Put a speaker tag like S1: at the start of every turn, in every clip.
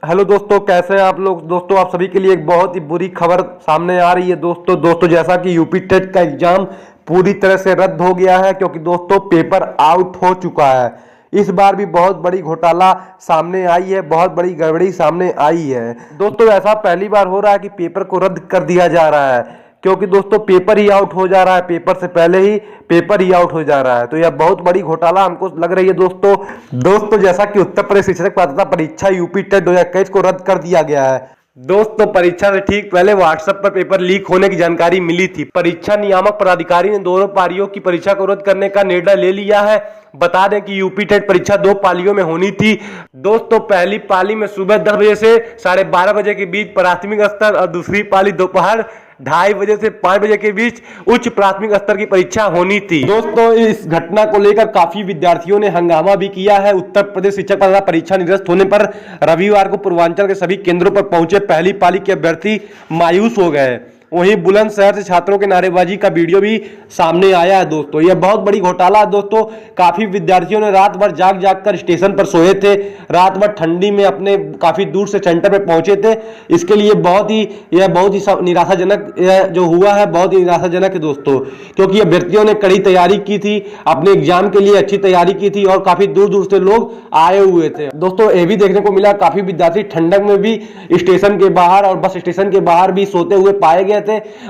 S1: Hello दोस्तों, कैसे हैं आप लोग। दोस्तों, आप सभी के लिए एक बहुत ही बुरी खबर सामने आ रही है। दोस्तों जैसा कि यूपी टेट का एग्जाम पूरी तरह से रद्द हो गया है, क्योंकि दोस्तों पेपर आउट हो चुका है। इस बार भी बहुत बड़ी घोटाला सामने आई है, बहुत बड़ी गड़बड़ी सामने आई है। दोस्तों, ऐसा पहली बार हो रहा है कि पेपर को रद्द कर दिया जा रहा है, क्योंकि दोस्तों पेपर ही आउट हो जा रहा है, पेपर से पहले ही पेपर ही आउट हो जा रहा है। तो यह बहुत बड़ी घोटाला हमको लग रही है। दोस्तों जैसा कि उत्तर प्रदेश शिक्षक पात्रता परीक्षा यूपी टेट 2021 को रद्द कर दिया गया है। दोस्तों, परीक्षा से ठीक पहले व्हाट्सएप पर पेपर लीक होने की जानकारी मिली थी। परीक्षा नियामक प्राधिकारी ने दोनों पारियों की परीक्षा को रद्द करने का निर्णय ले लिया है। बता दें कि यूपी टेट परीक्षा 2 पालियों में होनी थी। दोस्तों, पहली पाली में सुबह 10 बजे से 12:30 बजे के बीच प्राथमिक स्तर और दूसरी पाली दोपहर 2:30 बजे से 5 बजे के बीच उच्च प्राथमिक स्तर की परीक्षा होनी थी। दोस्तों, इस घटना को लेकर काफी विद्यार्थियों ने हंगामा भी किया है। उत्तर प्रदेश शिक्षक पात्रता परीक्षा निरस्त होने पर रविवार को पूर्वांचल के सभी केंद्रों पर पहुंचे पहली पाली के अभ्यर्थी मायूस हो गए। वहीं बुलंदशहर से छात्रों के नारेबाजी का वीडियो भी सामने आया है। दोस्तों, यह बहुत बड़ी घोटाला है। दोस्तों, काफी विद्यार्थियों ने रात भर जाग जाग कर स्टेशन पर सोए थे, रात भर ठंडी में अपने काफी दूर से सेंटर पर पहुंचे थे। इसके लिए बहुत ही निराशाजनक जो हुआ है, बहुत ही निराशाजनक है दोस्तों, क्योंकि अभ्यर्थियों ने कड़ी तैयारी की थी, अपने एग्जाम के लिए अच्छी तैयारी की थी और काफी दूर दूर से लोग आए हुए थे। दोस्तों, यह भी देखने को मिला काफी विद्यार्थी ठंडक में भी स्टेशन के बाहर और बस स्टेशन के बाहर भी सोते हुए पाए गए थे।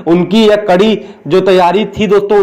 S1: उनकी यह कड़ी जो तैयारी थी दोस्तों,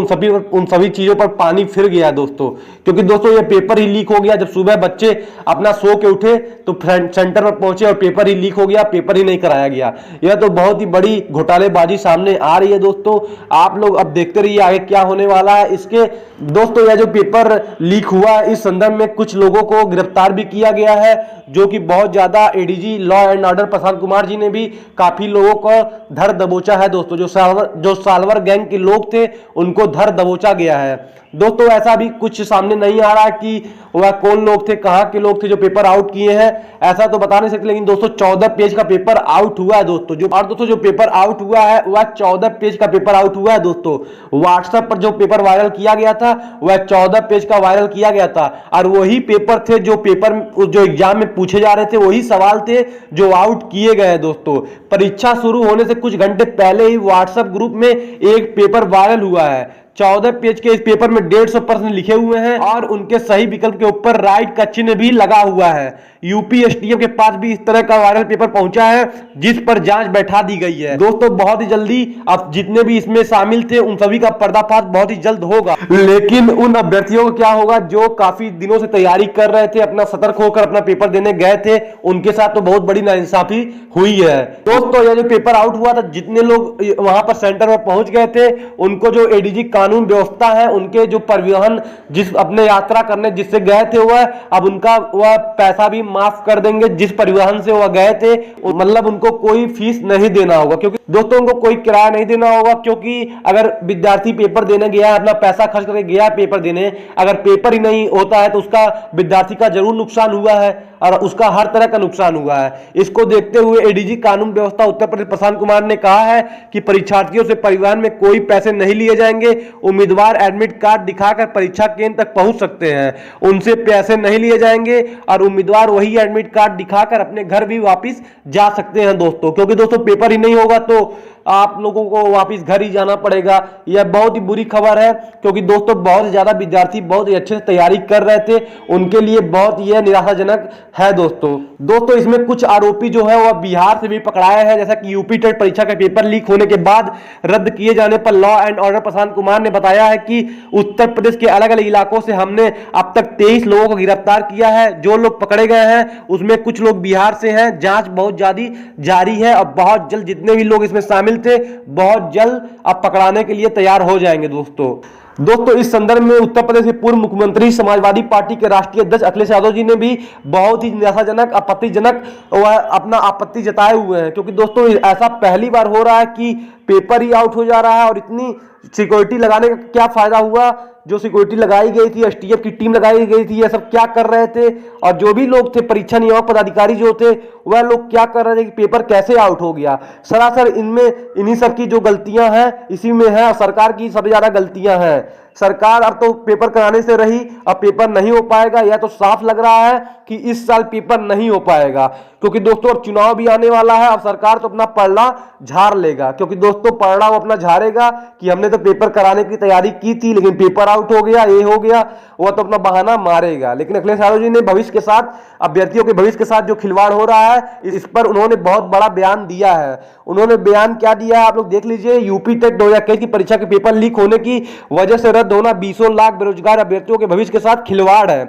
S1: उन सभी चीजों पर पानी फिर गया दोस्तों, क्योंकि दोस्तों यह पेपर ही लीक हो गया। जब सुबह बच्चे अपना सो के उठे तो सेंटर पर पहुंचे और पेपर ही लीक हो गया, पेपर ही नहीं कराया गया। यह तो बहुत ही बड़ी घोटालेबाजी सामने आ रही है दोस्तों। आप लोग अब देखते रहिए आगे क्या होने वाला है इसके। दोस्तों, यह जो पेपर लीक हुआ इस संदर्भ में कुछ लोगों को गिरफ्तार भी किया गया है, जो कि बहुत ज्यादा ADG law and order Prashant Kumar ji ने भी काफी लोगों को धर दबोचा है। दोस्तों, जो साल्वर गैंग के लोग थे उनको धर दबोचा गया है। दोस्तों, ऐसा भी कुछ सामने नहीं आ रहा कि वह कौन लोग थे, कहां के लोग थे जो पेपर आउट किए हैं, ऐसा तो बता नहीं सकते। लेकिन दोस्तों 14 पेज का पेपर आउट हुआ है दोस्तों। जो पेपर आउट हुआ है वह 14 पेज का पेपर आउट हुआ है दोस्तों। व्हाट्सएप पर जो पेपर वायरल किया गया था वह 14 पेज का वायरल किया गया था, और वही पेपर थे जो एग्जाम में पूछे जा रहे थे, वही सवाल थे जो आउट किए गए दोस्तों। परीक्षा शुरू होने से कुछ घंटे पहले ही व्हाट्सएप ग्रुप में एक पेपर वायरल हुआ है। 14 पेज के इस पेपर में 150 प्रश्न लिखे हुए हैं और उनके सही विकल्प के ऊपर राइट का चिन्ह भी लगा हुआ है। यूपी एसटीएफ के पास भी इस तरह का वायरल पेपर पहुंचा है, जिस पर जांच बैठा दी गई है। दोस्तों, बहुत ही जल्दी अब जितने भी इसमें शामिल थे उन सभी का पर्दाफाश बहुत ही जल्द होगा। लेकिन उन अभ्यर्थियों को क्या होगा जो काफी दिनों से तैयारी कर रहे थे, अपना सतर्क होकर अपना पेपर देने गए थे, उनके साथ तो बहुत बड़ी नाइंसाफी हुई है। दोस्तों, यह जो पेपर आउट हुआ था, जितने लोग वहां पर सेंटर में पहुंच गए थे उनको जो एडीजी कानून व्यवस्था है, उनके जो परिवहन जिस अपने यात्रा करने जिससे गए थे वह अब उनका वह पैसा भी माफ कर देंगे। जिस परिवहन से वह गए थे मतलब उनको कोई फीस नहीं देना होगा, क्योंकि दोस्तों उनको कोई किराया नहीं देना होगा। क्योंकि अगर विद्यार्थी पेपर देने गया है, अपना पैसा खर्च करके गया पेपर देने, अगर पेपर ही नहीं होता है तो उसका विद्यार्थी का जरूर नुकसान हुआ है और उसका हर तरह का नुकसान हुआ है। इसको देखते हुए एडीजी कानून व्यवस्था उत्तर प्रदेश प्रशांत कुमार ने कहा है कि परीक्षार्थियों से परिवहन में कोई पैसे नहीं लिए जाएंगे। उम्मीदवार एडमिट कार्ड दिखाकर परीक्षा केंद्र तक पहुंच सकते हैं, उनसे पैसे नहीं लिए जाएंगे और उम्मीदवार वही एडमिट कार्ड दिखाकर अपने घर भी वापस जा सकते हैं दोस्तों। क्योंकि दोस्तों पेपर ही नहीं होगा तो आप लोगों को वापस घर ही जाना पड़ेगा। यह बहुत ही बुरी खबर है, क्योंकि दोस्तों बहुत ज्यादा विद्यार्थी बहुत ही अच्छे से तैयारी कर रहे थे, उनके लिए बहुत यह निराशाजनक है दोस्तों। इसमें कुछ आरोपी जो है वह बिहार से भी पकड़ाए हैं। जैसा कि यूपी टेट परीक्षा के पेपर लीक होने के बाद रद्द किए जाने पर law and order Prashant Kumar ने बताया है कि उत्तर प्रदेश के अलग अलग इलाकों से हमने अब तक 23 लोगों को गिरफ्तार किया है। जो लोग पकड़े गए हैं उसमें कुछ लोग बिहार से हैं। जांच बहुत ज्यादा जारी है और बहुत जल्द जितने भी लोग इसमें शामिल थे बहुत जल्द अब पकड़ाने के लिए तैयार हो जाएंगे दोस्तों। इस संदर्भ में उत्तर प्रदेश के पूर्व मुख्यमंत्री समाजवादी पार्टी के राष्ट्रीय अध्यक्ष अखिलेश यादव जी ने भी बहुत ही निराशाजनक आपत्तिजनक वह अपना आपत्ति जताए हुए हैं, क्योंकि दोस्तों ऐसा पहली बार हो रहा है कि पेपर ही आउट हो जा रहा है और इतनी सिक्योरिटी लगाने का क्या फायदा हुआ। जो सिक्योरिटी लगाई गई थी, एसटीएफ की टीम लगाई गई थी, ये सब क्या कर रहे थे। और जो भी लोग थे परीक्षा नियामक पदाधिकारी जो थे वह लोग क्या कर रहे थे कि पेपर कैसे आउट हो गया। सरासर इनमें इन्हीं सब की जो गलतियां हैं इसी में है, और सरकार की सबसे ज्यादा गलतियां हैं। सरकार अब तो पेपर कराने से रही, अब पेपर नहीं हो पाएगा। यह तो साफ लग रहा है कि इस साल पेपर नहीं हो पाएगा, क्योंकि दोस्तों अब चुनाव भी आने वाला है। अब सरकार तो अपना पलड़ा झाड़ लेगा, क्योंकि दोस्तों पलड़ा वो अपना झाड़ेगा कि हमने तो पेपर कराने की तैयारी की थी लेकिन पेपर आउट हो गया, ये हो गया, वह तो अपना बहाना मारेगा। लेकिन अखिलेश यादव जी ने भविष्य के साथ, अभ्यर्थियों के भविष्य के साथ जो खिलवाड़ हो रहा है, इस पर उन्होंने बहुत बड़ा बयान दिया है। उन्होंने बयान क्या दिया है आप लोग देख लीजिए। यूपी टेट 2021 की परीक्षा के पेपर लीक होने की वजह से रद्द होना 20 लाख बेरोजगार अभ्यर्थियों के भविष्य के साथ खिलवाड़ है।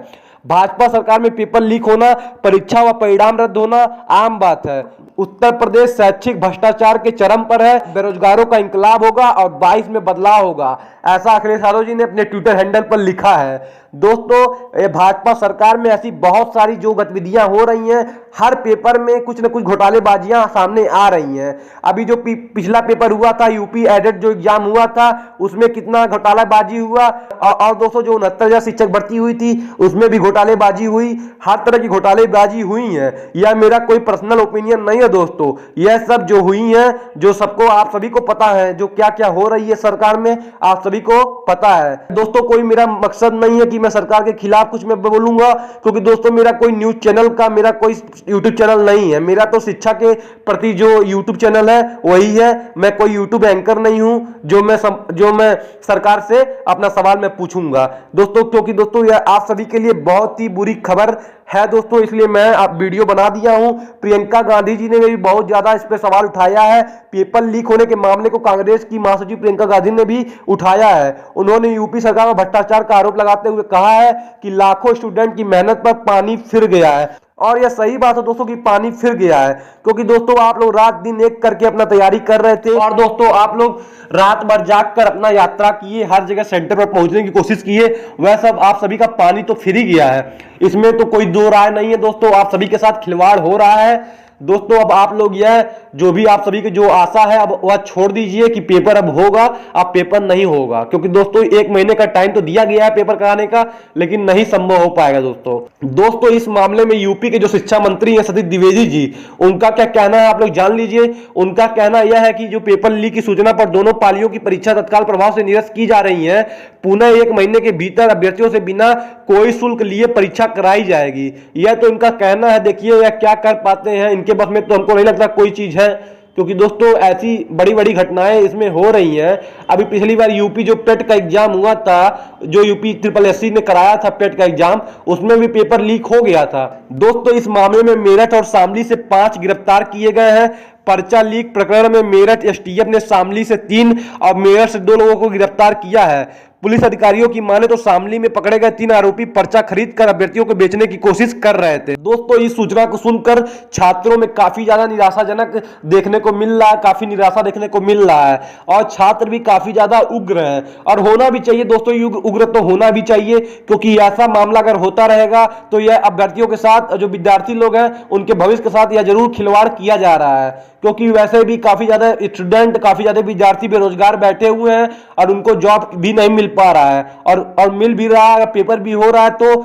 S1: भाजपा सरकार में पेपर लीक होना, परीक्षा व परिणाम रद्द होना आम बात है। उत्तर प्रदेश शैक्षिक भ्रष्टाचार के चरम पर है, बेरोजगारों का इंकलाब होगा और 22 में बदलाव होगा, ऐसा अखिलेश यादव जी ने अपने ट्विटर हैंडल पर लिखा है। दोस्तों भाजपा सरकार में ऐसी बहुत सारी जो गतिविधियां हो रही हैं, हर पेपर में कुछ न कुछ घोटालेबाजियां सामने आ रही हैं। अभी जो पिछला पेपर हुआ था, यूपी एडेड जो एग्जाम हुआ था, उसमें कितना घोटालाबाजी हुआ। और दोस्तों जो 69,000 शिक्षक भर्ती हुई थी उसमें भी घोटालेबाजी हुई। हर तरह की घोटालेबाजी हुई है। यह मेरा कोई पर्सनल ओपिनियन नहीं है दोस्तों, यह सब जो हुई है, जो सबको आप सभी को पता है, जो क्या क्या हो रही है सरकार में आप सभी को पता है। दोस्तों कोई मेरा मकसद नहीं है कि मैं सरकार के खिलाफ कुछ मैं बोलूंगा, क्योंकि दोस्तों मेरा कोई न्यूज चैनल का, मेरा कोई यूट्यूब चैनल नहीं है। मेरा तो शिक्षा के प्रति जो यूट्यूब चैनल है वही है। मैं कोई यूट्यूब एंकर नहीं हूं जो मैं सरकार से अपना सवाल मैं पूछूंगा दोस्तों, क्योंकि दोस्तों यह आप सभी के लिए बहुत ही बुरी खबर है दोस्तों, इसलिए मैं आप वीडियो बना दिया हूं। प्रियंका गांधी जी ने भी बहुत ज्यादा इस पे सवाल उठाया है। पेपर लीक होने के मामले को कांग्रेस की महासचिव प्रियंका गांधी ने भी उठाया है। उन्होंने यूपी सरकार पर भ्रष्टाचार का आरोप लगाते हुए कहा है कि लाखों स्टूडेंट की मेहनत पर पानी फिर गया है। और यह सही बात है दोस्तों कि पानी फिर गया है, क्योंकि दोस्तों आप लोग रात दिन एक करके अपना तैयारी कर रहे थे, और दोस्तों आप लोग रात भर जाग कर अपना यात्रा किए, हर जगह सेंटर पर पहुंचने की कोशिश किए, वह सब आप सभी का पानी तो फिर ही गया है। इसमें तो कोई दो राय नहीं है दोस्तों, आप सभी के साथ खिलवाड़ हो रहा है दोस्तों। अब आप लोग यह जो भी आप सभी की जो आशा है अब वह छोड़ दीजिए कि पेपर अब होगा, अब पेपर नहीं होगा, क्योंकि दोस्तों 1 महीने का टाइम तो दिया गया है पेपर कराने का, लेकिन नहीं संभव हो पाएगा दोस्तों। इस मामले में यूपी के जो शिक्षा मंत्री हैं सतीश द्विवेदी जी, उनका क्या कहना है आप लोग जान लीजिए। उनका कहना यह है कि जो पेपर लीक की सूचना पर दोनों पालियों की परीक्षा तत्काल प्रभाव से निरस्त की जा रही है, पुनः 1 महीने के भीतर अभ्यर्थियों से बिना कोई शुल्क लिए परीक्षा कराई जाएगी। यह तो इनका कहना है। देखिए यह क्या कर पाते हैं, इनके बस में तो हमको नहीं लगता कोई चीज है, क्योंकि दोस्तों ऐसी बड़ी बड़ी घटनाएं इसमें हो रही हैं। अभी पिछली बार यूपी जो पेट का एग्जाम हुआ था, जो यूपी SSSC ने कराया था पेट का एग्जाम, उसमें भी पेपर लीक हो गया था दोस्तों। इस मामले में मेरठ और शामली से 5 गिरफ्तार किए गए हैं। पर्चा लीक प्रकरण में मेरठ STF ने शामली से 3 और मेरठ से 2 लोगों को गिरफ्तार किया है। पुलिस अधिकारियों की माने तो शामली में पकड़े गए 3 आरोपी पर्चा खरीदकर अभ्यर्थियों को बेचने की कोशिश कर रहे थे दोस्तों। इस सूचना को सुनकर छात्रों में काफी ज्यादा निराशाजनक देखने को मिल रहा है, काफी निराशा देखने को मिल रहा है, और छात्र भी काफी ज्यादा उग्र हैं। और होना भी चाहिए दोस्तों, उग्र तो होना भी चाहिए, क्योंकि ऐसा मामला अगर होता रहेगा तो यह अभ्यर्थियों के साथ, जो विद्यार्थी लोग हैं उनके भविष्य के साथ यह जरूर खिलवाड़ किया जा रहा है, क्योंकि वैसे भी काफी ज्यादा स्टूडेंट, काफी ज्यादा विद्यार्थी बेरोजगार बैठे हुए हैं और उनको जॉब भी नहीं मिल पा रहा है, और मिल भी रहा है, पेपर भी हो रहा है, तो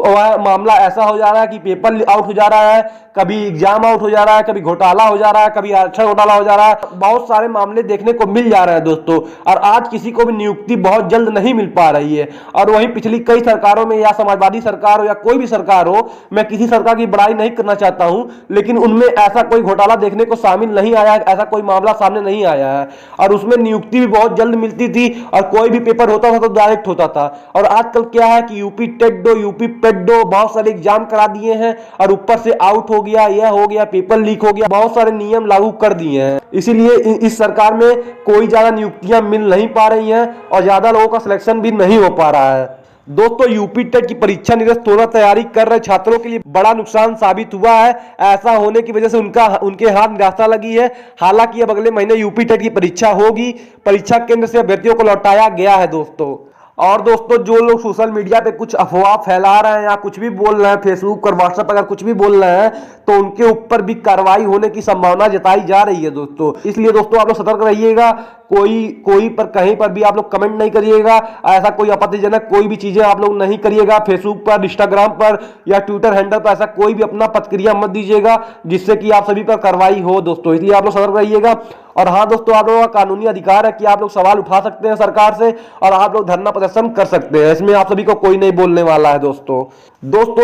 S1: वह मामला ऐसा हो जा रहा है कि पेपर आउट हो जा रहा है, कभी एग्जाम आउट हो जा रहा है, कभी घोटाला हो जा रहा है, कभी आरक्षण घोटाला हो जा रहा है। बहुत सारे मामले देखने को मिल जा रहे हैं दोस्तों, और आज किसी को भी नियुक्ति बहुत जल्द नहीं मिल पा रही है। और वहीं पिछली कई सरकारों में, या समाजवादी सरकार हो या कोई भी सरकार हो, मैं किसी सरकार की बड़ाई नहीं करना चाहता हूं, लेकिन उनमें ऐसा कोई घोटाला देखने को शामिल नहीं आया, ऐसा कोई मामला सामने नहीं आया है, और उसमें नियुक्ति भी बहुत जल्द मिलती थी, और कोई भी पेपर होता था तो डायरेक्ट होता था। और आजकल क्या है कि यूपी टेट दो, यूपी पेट दो, बहुत सारे एग्जाम करा दिए हैं, और ऊपर से आउट हो गया, यह हो गया, पेपर लीक हो गया, बहुत सारे नियम लागू कर दिए हैं। इसीलिए इस सरकार में कोई ज्यादा नियुक्तियां मिल नहीं पा रही हैं, और ज्यादा लोगों का सिलेक्शन भी नहीं हो पा रहा है दोस्तों। यूपी टेट की परीक्षा निरस्त होना तैयारी कर रहे छात्रों के लिए बड़ा नुकसान साबित हुआ है। ऐसा होने की वजह से उनके हाथ निराशा लगी है। हालांकि अब अगले महीने यूपी टेट की परीक्षा होगी, परीक्षा केंद्र से अभ्यर्थियों को लौटाया गया है दोस्तों। और दोस्तों जो लोग सोशल मीडिया पे कुछ अफवाह फैला रहे हैं या कुछ भी बोल रहे हैं, फेसबुक और व्हाट्सएप अगर कुछ भी बोल रहे हैं तो उनके ऊपर भी कार्रवाई होने की संभावना जताई जा रही है दोस्तों। इसलिए दोस्तों आप लोग सतर्क रहिएगा, कोई पर कहीं पर भी आप लोग कमेंट नहीं करिएगा, ऐसा कोई आपत्तिजनक कोई भी चीजें आप लोग नहीं करिएगा। फेसबुक पर, इंस्टाग्राम पर या ट्विटर हैंडल पर ऐसा कोई भी अपना प्रतिक्रिया मत दीजिएगा जिससे कि आप सभी पर कार्रवाई हो दोस्तों। इसलिए आप लोग सतर्क रहिएगा। और हाँ दोस्तों, आप लोगों का कानूनी अधिकार है कि आप लोग सवाल उठा सकते हैं सरकार से और आप लोग धरना प्रदर्शन कर सकते हैं, इसमें आप सभी को कोई नहीं बोलने वाला है दोस्तों।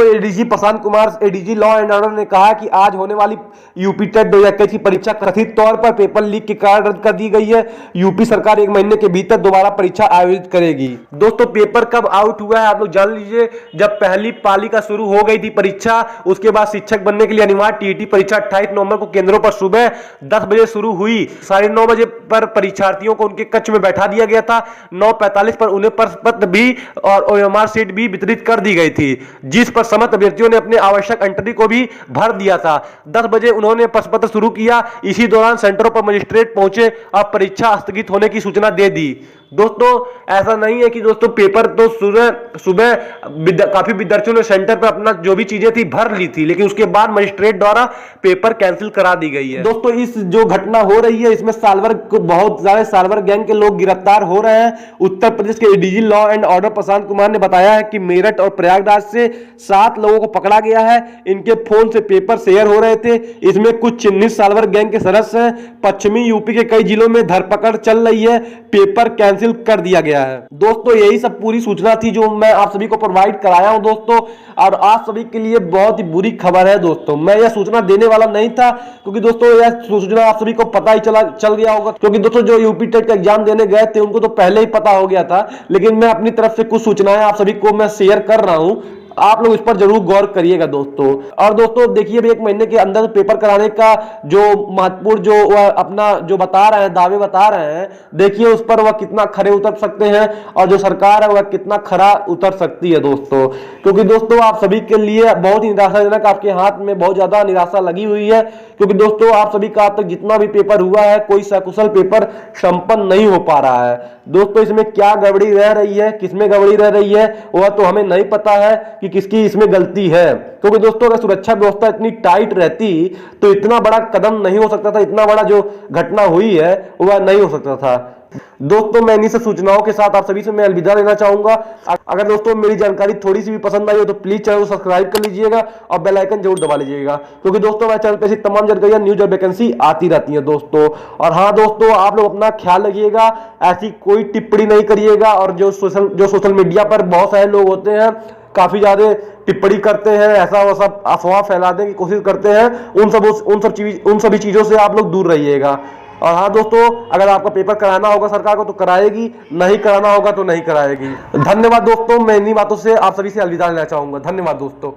S1: ADG Prashant Kumar, ADG law and order ने कहा कि आज होने वाली यूपी टेट 2021 की परीक्षा कथित तौर पर पेपर लीक के कारण रद्द कर दी गई है। यूपी सरकार 1 महीने के भीतर दोबारा परीक्षा आयोजित करेगी। दोस्तों पेपर कब आउट हुआ है आप लोग जान लीजिए, जब पहली पाली का शुरू हो गई थी परीक्षा, उसके बाद शिक्षक बनने के लिए अनिवार्य टीईटी परीक्षा 28 नवंबर को केंद्रों पर सुबह 10 बजे शुरू हुई। 9:30 बजे पर परीक्षार्थियों को उनके कक्ष में बैठा दिया गया था। 9:45 पर उन्हें प्रश्न पत्र भी और ओएमआर शीट भी वितरित कर दी गई थी, जिस पर समस्त अभ्यर्थियों ने अपने आवश्यक एंट्री को भी भर दिया था। 10 बजे उन्होंने प्रश्न पत्र शुरू किया। इसी दौरान सेंटरों पर मजिस्ट्रेट पहुंचे और परीक्षा स्थगित होने की सूचना दे दी। दोस्तों ऐसा नहीं है कि दोस्तों पेपर तो सुबह काफी विद्यार्थियों ने सेंटर पर अपना जो भी चीजें थी भर ली थी, लेकिन उसके बाद मजिस्ट्रेट द्वारा पेपर कैंसिल करा दी गई है। दोस्तों इस जो घटना हो रही है इसमें बहुत सारे साल्वर गैंग के लोग गिरफ्तार हो रहे हैं। उत्तर प्रदेश के ADG law and order Prashant Kumar ने बताया है कि मेरठ और प्रयागराज से 7 लोगों को पकड़ा गया है। इनके फोन से पेपर शेयर हो रहे थे। इसमें कुछ चिन्हित साल्वर गैंग के सदस्य हैं। पश्चिमी यूपी के कई जिलों में धरपकड़ चल रही है। पेपर कैंसिल कर दिया गया है। दोस्तों यही सब पूरी सूचना थी जो मैं आप सभी को प्रोवाइड कराया हूं दोस्तों, और आप सभी के लिए बहुत ही बुरी खबर है दोस्तों। मैं यह सूचना देने वाला नहीं था क्योंकि दोस्तों यह सूचना आप सभी को पता ही चल गया होगा, क्योंकि दोस्तों जो यूपी टेट का एग्जाम देने गए थे उनको तो पहले ही पता हो गया था, लेकिन मैं अपनी तरफ से कुछ सूचनाएं आप सभी को मैं शेयर कर रहा हूं। आप लोग इस पर जरूर गौर करिएगा दोस्तों। और दोस्तों देखिए अभी 1 महीने के अंदर पेपर कराने का जो महत्वपूर्ण जो वह अपना जो बता रहे हैं, दावे बता रहे हैं, देखिए उस पर वह कितना खरे उतर सकते हैं और जो सरकार है वह कितना खरा उतर सकती है दोस्तों। क्योंकि दोस्तों आप सभी के लिए बहुत ही निराशाजनक, आपके हाथ में बहुत ज्यादा निराशा लगी हुई है, क्योंकि दोस्तों आप सभी का अब तक जितना भी पेपर हुआ है कोई सकुशल पेपर संपन्न नहीं हो पा रहा है। दोस्तों इसमें क्या गड़बड़ी रह रही है, किसमें गड़बड़ी रह रही है वह तो हमें नहीं पता है कि किसकी इसमें गलती है। क्योंकि दोस्तों अगर सुरक्षा व्यवस्था इतनी टाइट रहती तो इतना बड़ा कदम नहीं हो सकता था, इतना बड़ा जो घटना हुई है वह नहीं हो सकता था। दोस्तों मैं इन्हीं सब सूचनाओं के साथ आप सभी से मैं अलविदा लेना चाहूंगा। अगर दोस्तों मेरी जानकारी थोड़ी सी भी पसंद आई हो तो प्लीज चैनल को सब्सक्राइब कर लीजिएगा और बेल आइकन जरूर दबा लीजिएगा, क्योंकि दोस्तों मेरे चैनल पे ऐसी तमाम जानकारियां, न्यूज और वैकेंसी आती रहती है दोस्तों। और हाँ दोस्तों आप लोग अपना ख्याल रखिएगा, ऐसी कोई टिप्पणी नहीं करिएगा। और जो सोशल मीडिया पर बहुत सारे लोग होते हैं काफी ज्यादा टिप्पणी करते हैं, ऐसा वैसा अफवाह फैलाने की कोशिश करते हैं, उन सभी चीजों से आप लोग दूर रहिएगा। और हाँ दोस्तों अगर आपका पेपर कराना होगा सरकार को तो कराएगी, नहीं कराना होगा तो नहीं कराएगी। धन्यवाद दोस्तों, मैं इन्हीं बातों से आप सभी से अलविदा लेना चाहूंगा। धन्यवाद दोस्तों।